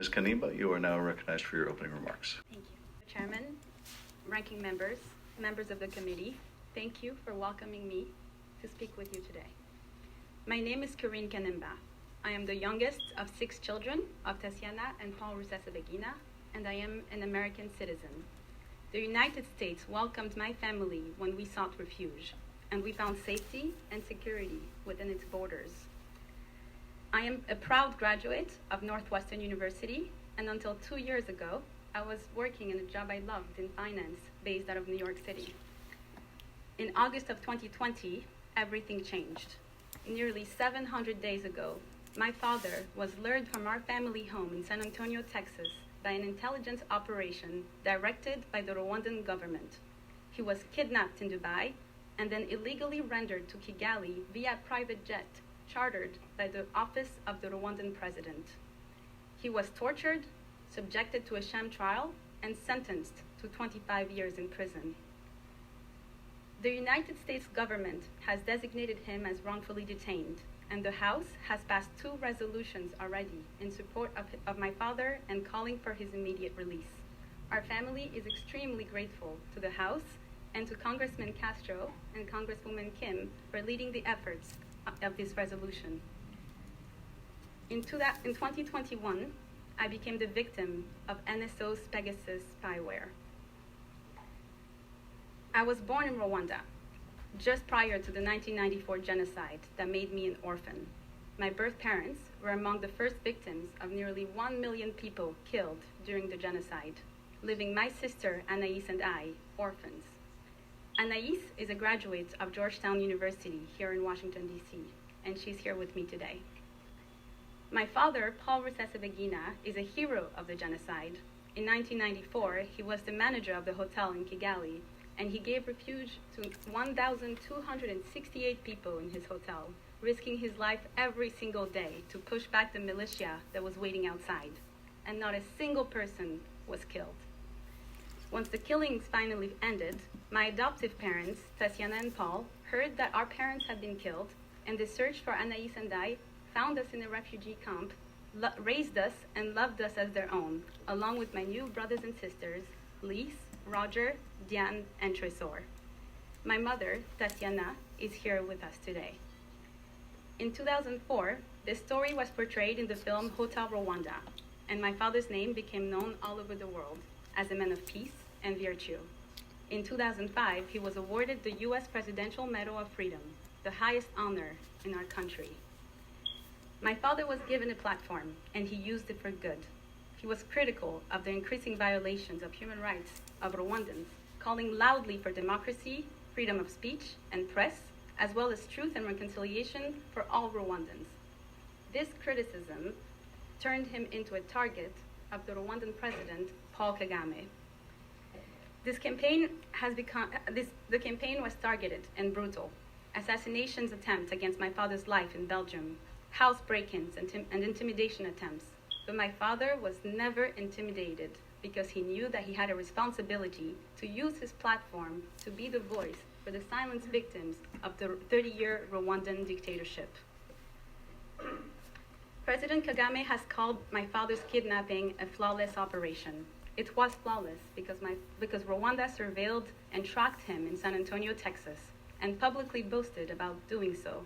Ms. Kanemba, you are now recognized for your opening remarks. Thank you. Chairman, ranking members, members of the committee, thank you for welcoming me to speak with you today. My name is Kanemba. I am the youngest of 6 children of Tatiana and Paul Rusesabagina, and I am an American citizen. The United States welcomed my family when we sought refuge, and we found safety and security within its borders. I am a proud graduate of Northwestern University, and until 2 years ago, I was working in a job I loved in finance based out of New York City. In August of 2020, everything changed. Nearly 700 days ago, my father was lured from our family home in San Antonio, Texas, by an intelligence operation directed by the Rwandan government. He was kidnapped in Dubai and then illegally rendered to Kigali via private jet chartered by the office of the Rwandan president. He was tortured, subjected to a sham trial, and sentenced to 25 years in prison. The United States government has designated him as wrongfully detained, and the House has passed 2 resolutions already in support of my father and calling for his immediate release. Our family is extremely grateful to the House and to Congressman Castro and Congresswoman Kim for leading the efforts of this resolution. In 2021, I became the victim of NSO's Pegasus spyware. I was born in Rwanda, just prior to the 1994 genocide that made me an orphan. My birth parents were among the first victims of nearly 1 million people killed during the genocide, leaving my sister Anaïs and I orphans. Anaïs is a graduate of Georgetown University here in Washington, D.C., and she's here with me today. My father, Paul Rusesabagina, is a hero of the genocide. In 1994, he was the manager of the hotel in Kigali, and he gave refuge to 1,268 people in his hotel, risking his life every single day to push back the militia that was waiting outside, and not a single person was killed. Once the killings finally ended, my adoptive parents, Tatiana and Paul, heard that our parents had been killed, and they searched for Anaïs and I, found us in a refugee camp, raised us, and loved us as their own, along with my new brothers and sisters, Lise, Roger, Diane, and Tresor. My mother, Tatiana, is here with us today. In 2004, this story was portrayed in the film Hotel Rwanda, and my father's name became known all over the world as a man of peace and virtue. In 2005, he was awarded the U.S. Presidential Medal of Freedom, the highest honor in our country. My father was given a platform, and he used it for good. He was critical of the increasing violations of human rights of Rwandans, calling loudly for democracy, freedom of speech and press, as well as truth and reconciliation for all Rwandans. This criticism turned him into a target of the Rwandan president, Paul Kagame. The campaign was targeted and brutal. Assassinations attempts against my father's life in Belgium, house break-ins and intimidation attempts. But my father was never intimidated because he knew that he had a responsibility to use his platform to be the voice for the silenced victims of the 30-year Rwandan dictatorship. President Kagame has called my father's kidnapping a flawless operation. It was flawless because Rwanda surveilled and tracked him in San Antonio, Texas, and publicly boasted about doing so.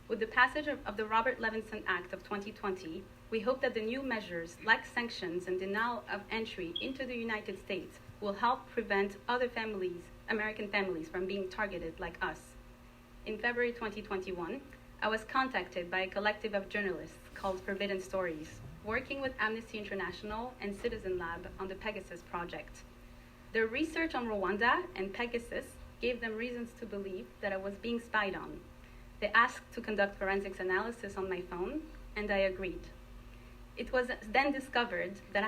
With the passage of the Robert Levinson Act of 2020, we hope that the new measures, like sanctions and denial of entry into the United States, will help prevent other families, American families, from being targeted like us. In February 2021, I was contacted by a collective of journalists called Forbidden Stories, working with Amnesty International and Citizen Lab on the Pegasus project. Their research on Rwanda and Pegasus gave them reasons to believe that I was being spied on. They asked to conduct forensics analysis on my phone, and I agreed. It was then discovered that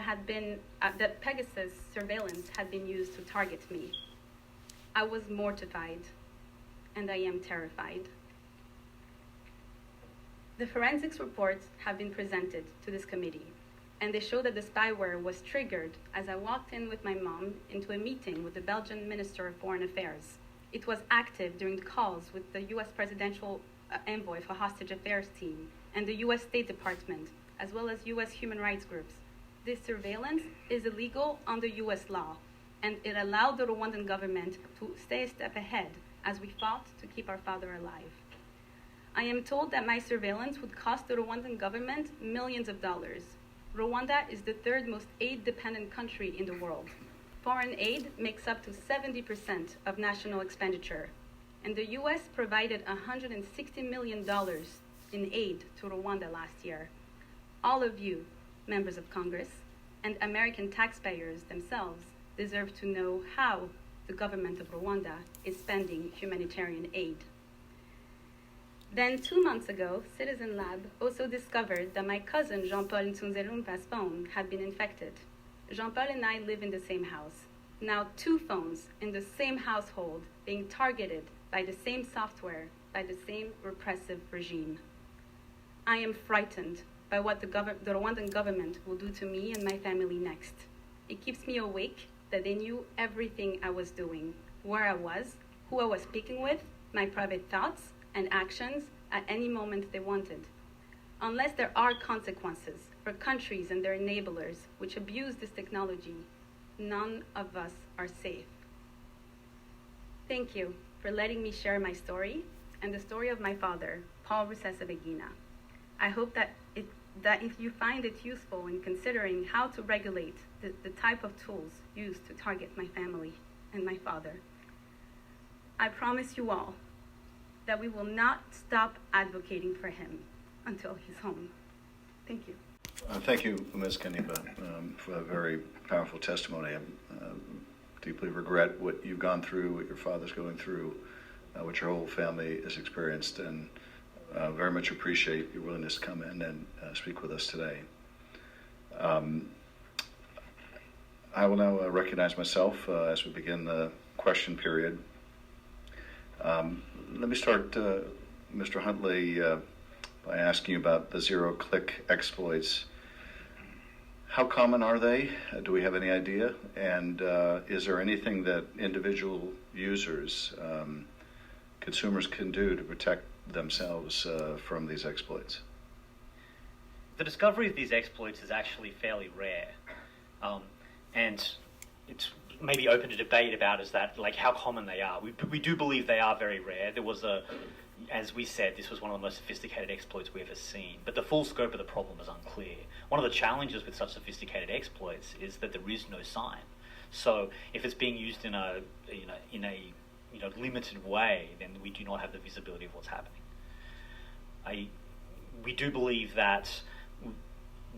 that Pegasus surveillance had been used to target me. I was mortified, and I am terrified. The forensics reports have been presented to this committee, and they show that the spyware was triggered as I walked in with my mom into a meeting with the Belgian Minister of Foreign Affairs. It was active during the calls with the U.S. Presidential Envoy for Hostage Affairs team and the U.S. State Department, as well as U.S. human rights groups. This surveillance is illegal under US law, and it allowed the Rwandan government to stay a step ahead as we fought to keep our father alive. I am told that my surveillance would cost the Rwandan government millions of dollars. Rwanda is the third most aid-dependent country in the world. Foreign aid makes up to 70% of national expenditure, and the US provided $160 million in aid to Rwanda last year. All of you, members of Congress, and American taxpayers themselves deserve to know how the government of Rwanda is spending humanitarian aid. Then 2 months ago, Citizen Lab also discovered that my cousin Jean-Paul Ntunzelumva's phone had been infected. Jean-Paul and I live in the same house. Now 2 phones in the same household being targeted by the same software, by the same repressive regime. I am frightened by what the Rwandan government will do to me and my family next. It keeps me awake that they knew everything I was doing, where I was, who I was speaking with, my private thoughts and actions at any moment they wanted. Unless there are consequences for countries and their enablers which abuse this technology, none of us are safe. Thank you for letting me share my story and the story of my father, Paul Rusesabagina. I hope that if you find it useful in considering how to regulate the type of tools used to target my family and my father. I promise you all that we will not stop advocating for him until he's home. Thank you. Thank you, Ms. Kanemba, for a very powerful testimony. I deeply regret what you've gone through, what your father's going through, what your whole family has experienced, and very much appreciate your willingness to come in and speak with us today. I will now recognize myself as we begin the question period. Let me start, Mr. Huntley, by asking you about the zero-click exploits. How common are they? Do we have any idea? And is there anything that individual users, consumers can do to protect themselves from these exploits? The discovery of these exploits is actually fairly rare. And it's maybe open to debate about is that, like, how common they are. We do believe they are very rare. There was as we said, this was one of the most sophisticated exploits we've ever seen, but the full scope of the problem is unclear. One of the challenges with such sophisticated exploits is that there is no sign. So if it's being used in a limited way, then we do not have the visibility of what's happening. We do believe that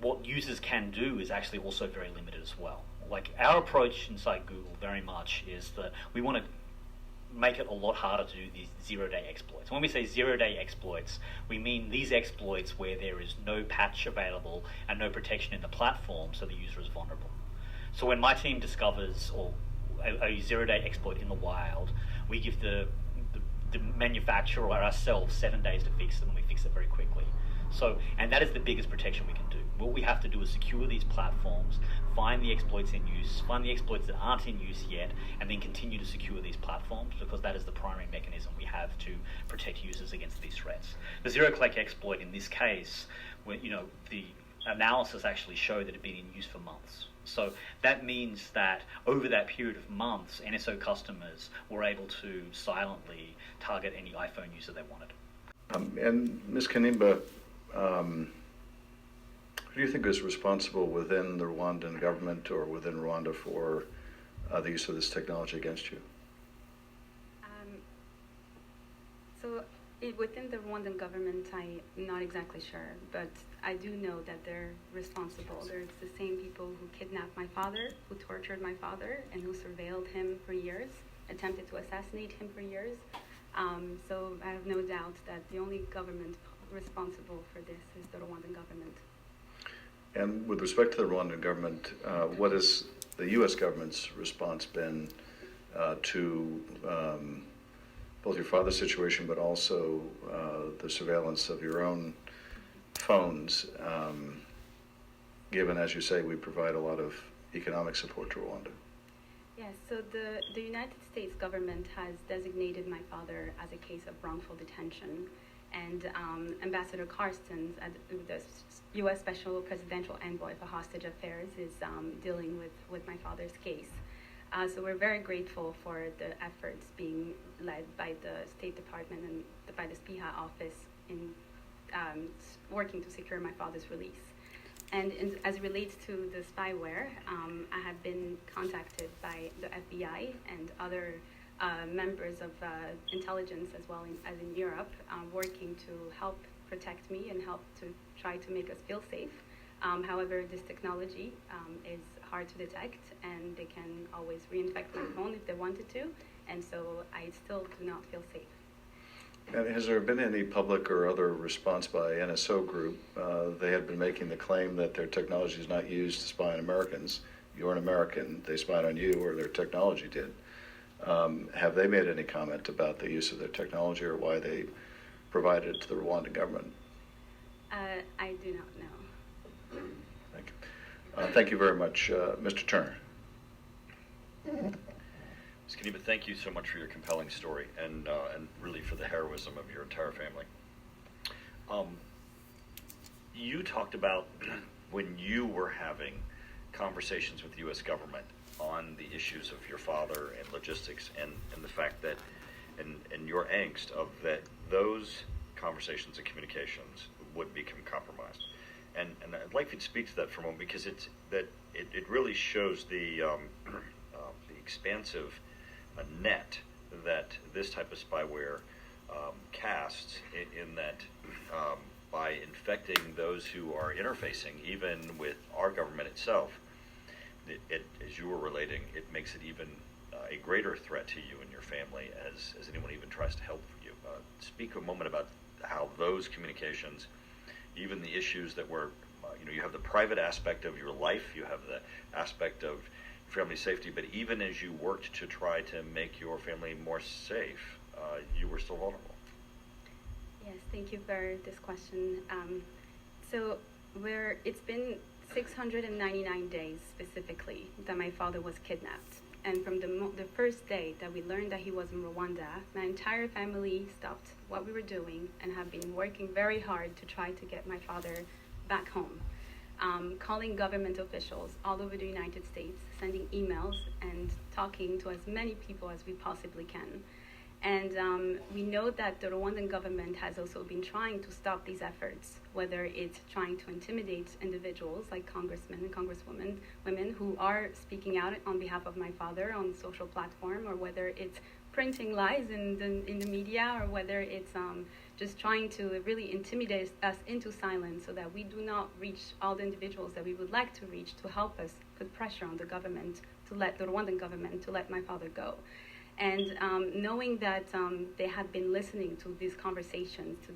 what users can do is actually also very limited as well. Like, our approach inside Google very much is that we want to make it a lot harder to do these zero-day exploits. When we say zero-day exploits, we mean these exploits where there is no patch available and no protection in the platform, so the user is vulnerable. So when my team discovers a zero-day exploit in the wild, we give the manufacturer or ourselves 7 days to fix it, and we fix it very quickly. So, and that is the biggest protection we can do. What we have to do is secure these platforms, find the exploits in use, find the exploits that aren't in use yet, and then continue to secure these platforms, because that is the primary mechanism we have to protect users against these threats. The zero-click exploit in this case, the analysis actually showed that it had been in use for months. So that means that over that period of months, NSO customers were able to silently target any iPhone user they wanted. And Ms. Kanemba, who do you think is responsible within the Rwandan government or within Rwanda for the use of this technology against you? Within the Rwandan government, I'm not exactly sure, but I do know that they're responsible. They're the same people who kidnapped my father, who tortured my father, and who surveilled him for years, attempted to assassinate him for years. So I have no doubt that the only government responsible for this is the Rwandan government. And with respect to the Rwandan government, what has the U.S. government's response been to both your father's situation, but also the surveillance of your own phones, given, as you say, we provide a lot of economic support to Rwanda? Yes, so the United States government has designated my father as a case of wrongful detention, and Ambassador Carstens, the U.S. Special Presidential Envoy for Hostage Affairs, is dealing with my father's case. So we're very grateful for the efforts being led by the State Department and by the SPIHA office in working to secure my father's release. And as it relates to the spyware, I have been contacted by the FBI and other members of intelligence as well as in Europe, working to help protect me and help to try to make us feel safe. However, this technology is hard to detect, and they can always reinfect my phone if they wanted to, and so I still do not feel safe. And has there been any public or other response by NSO Group? They had been making the claim that their technology is not used to spy on Americans. You're an American, they spied on you, or their technology did. Have they made any comment about the use of their technology or why they provided it to the Rwandan government? I do not know. Thank you. Thank you very much, Mr. Turner. Ms. Kanemba, thank you so much for your compelling story and really for the heroism of your entire family. You talked about when you were having conversations with the U.S. government on the issues of your father and logistics and the fact that, and your angst of that those conversations and communications would become compromised. And I'd like you to speak to that for a moment because it really shows the expansive net that this type of spyware casts in that by infecting those who are interfacing even with our government itself, as you were relating, it makes it even a greater threat to you and your family as anyone even tries to help you. Speak a moment about how those communications, even the issues that were, you have the private aspect of your life, you have the aspect of family safety, but even as you worked to try to make your family more safe, you were still vulnerable. Yes, thank you for this question. So it's been 699 days specifically that my father was kidnapped. And from the first day that we learned that he was in Rwanda, my entire family stopped what we were doing and have been working very hard to try to get my father back home. Calling government officials all over the United States, sending emails and talking to as many people as we possibly can. And we know that the Rwandan government has also been trying to stop these efforts, whether it's trying to intimidate individuals like congressmen and congresswomen, women who are speaking out on behalf of my father on social platform, or whether it's printing lies in the media, or whether it's just trying to really intimidate us into silence so that we do not reach all the individuals that we would like to reach to help us put pressure on the government, to let the Rwandan government, to let my father go. And knowing that they had been listening to these conversations, to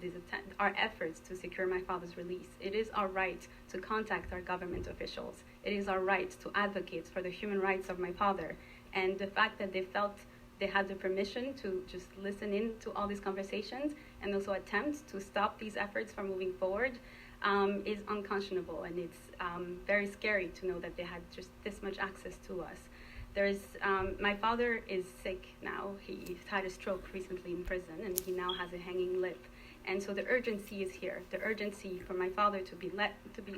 our efforts to secure my father's release, it is our right to contact our government officials. It is our right to advocate for the human rights of my father. And the fact that they felt they had the permission to just listen in to all these conversations and also attempt to stop these efforts from moving forward is unconscionable. And it's very scary to know that they had just this much access to us. My father is sick now. He had a stroke recently in prison, and he now has a hanging lip. And so the urgency is here. The urgency for my father to be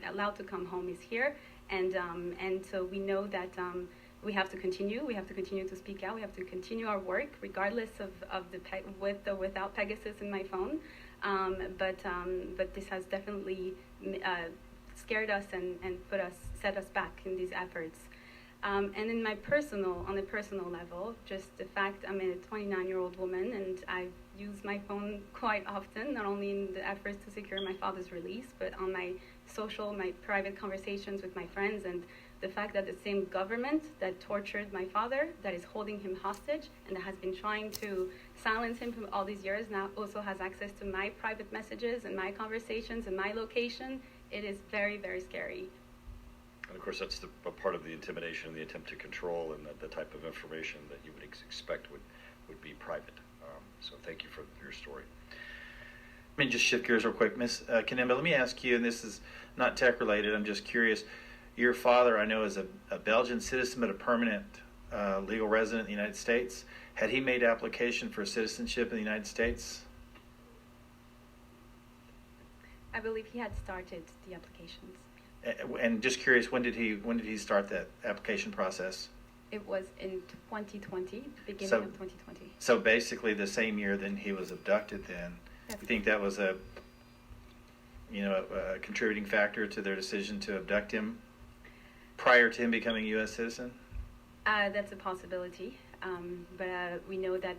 allowed to come home is here. And so we know that we have to continue. We have to continue to speak out. We have to continue our work, regardless of with or without Pegasus in my phone. But this has definitely scared us and set us back in these efforts. And on a personal level, just the fact I'm a 29-year-old woman and I use my phone quite often, not only in the efforts to secure my father's release, but on my private conversations with my friends, and the fact that the same government that tortured my father, that is holding him hostage, and that has been trying to silence him for all these years, now also has access to my private messages and my conversations and my location. It is very, very scary. And of course, that's a part of the intimidation, the attempt to control, and the type of information that you would expect would be private. So thank you for your story. Let me just shift gears real quick. Ms. Kanemba, let me ask you, and this is not tech related, I'm just curious. Your father, I know, is a Belgian citizen, but a permanent legal resident in the United States. Had he made application for citizenship in the United States? I believe he had started the applications. And just curious, when did he start that application process? It was in 2020, beginning So- of 2020. So basically, the same year then he was abducted. Then, Yes. you think that was a contributing factor to their decision to abduct him prior to him becoming a U.S. citizen? That's a possibility, but we know that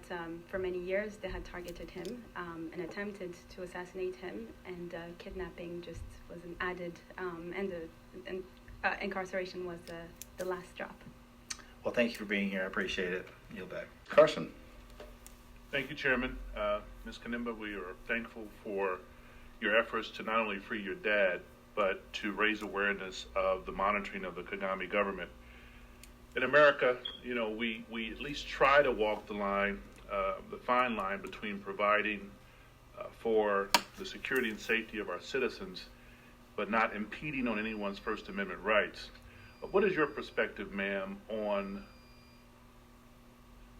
for many years they had targeted him and attempted to assassinate him, and kidnapping just was an added, and incarceration was the last drop. Well, thank you for being here. I appreciate it. Yield back. Carson. Thank you, Chairman. Ms. Kanemba, we are thankful for your efforts to not only free your dad, but to raise awareness of the monitoring of the Kagame government. In America, we at least try to walk the fine line between providing for the security and safety of our citizens, but not impeding on anyone's First Amendment rights. What is your perspective, ma'am, on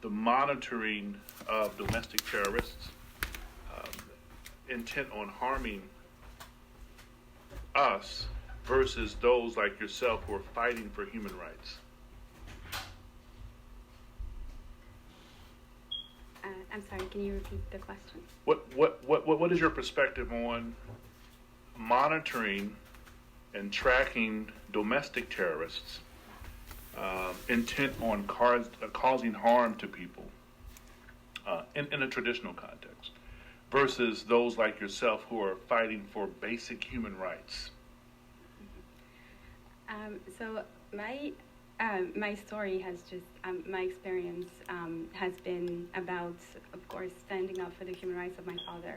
the monitoring of domestic terrorists intent on harming us versus those like yourself who are fighting for human rights? I'm sorry, can you repeat the question? What is your perspective on monitoring and tracking domestic terrorists intent on causing harm to people in a traditional context versus those like yourself who are fighting for basic human rights? So my story has just, my experience has been about, of course, standing up for the human rights of my father.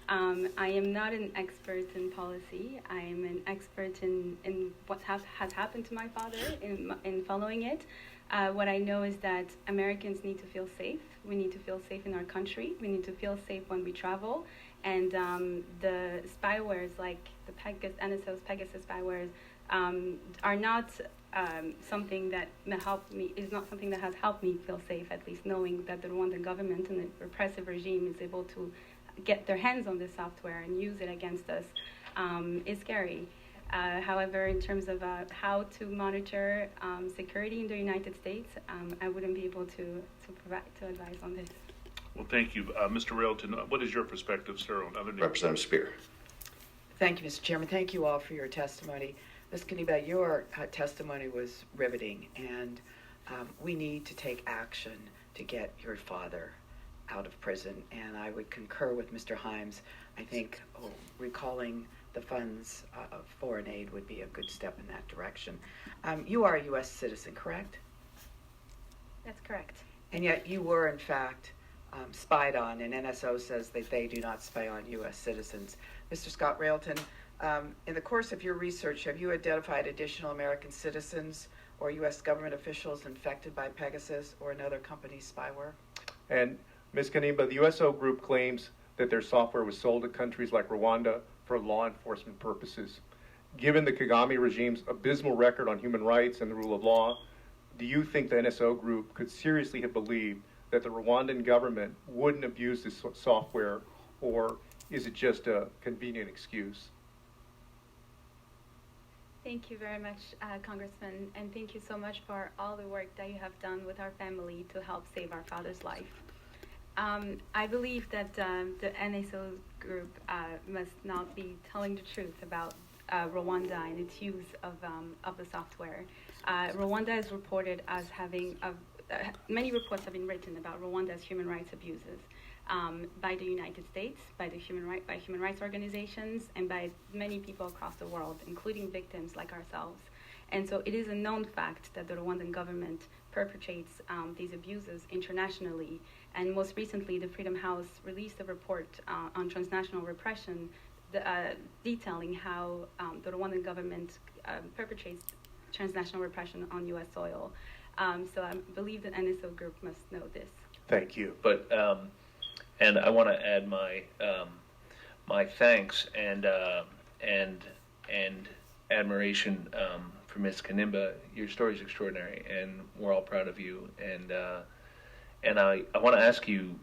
I am not an expert in policy. I am an expert in what has happened to my father in following it. What I know is that Americans need to feel safe. We need to feel safe in our country. We need to feel safe when we travel. And the spywares like the NSO's Pegasus spywares are not something that is not something that has helped me feel safe, at least knowing that the Rwandan government and the repressive regime is able to get their hands on this software and use it against us is scary. However, in terms of how to monitor security in the United States, I wouldn't be able to advise on this. Well, thank you. Mr. Railton, what is your perspective, sir, on other news? Representative Spear. Thank you, Mr. Chairman. Thank you all for your testimony. Ms. Kanemba, your testimony was riveting, and we need to take action to get your father out of prison. And I would concur with Mr. Himes. I think recalling the funds of foreign aid would be a good step in that direction. You are a U.S. citizen, correct? That's correct. And yet you were, in fact, spied on, and NSO says that they do not spy on U.S. citizens. Mr. Scott Railton, in the course of your research, have you identified additional American citizens or U.S. government officials infected by Pegasus or another company's spyware? And Ms. Kanemba, the USO group claims that their software was sold to countries like Rwanda for law enforcement purposes. Given the Kagame regime's abysmal record on human rights and the rule of law, do you think the NSO group could seriously have believed that the Rwandan government wouldn't abuse this software, or is it just a convenient excuse? Thank you very much, Congressman, and thank you so much for all the work that you have done with our family to help save our father's life. I believe that the NSO group must not be telling the truth about Rwanda and its use of the software. Rwanda is reported as having, many reports have been written about Rwanda's human rights abuses by the United States, by human rights organizations, and by many people across the world, including victims like ourselves. And so it is a known fact that the Rwandan government perpetrates these abuses internationally. And most recently, the Freedom House released a report on transnational repression detailing how the Rwandan government perpetrates transnational repression on U.S. soil. So I believe the NSO group must know this. Thank you. But and I want to add my my thanks and admiration for Ms. Kanemba. Your story is extraordinary, and we're all proud of you. And I want to ask you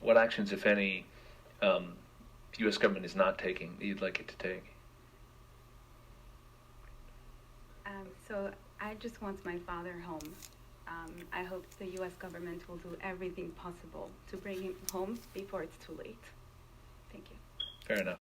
what actions, if any, the U.S. government is not taking that you'd like it to take? So I just want my father home. I hope the U.S. government will do everything possible to bring him home before it's too late. Thank you. Fair enough.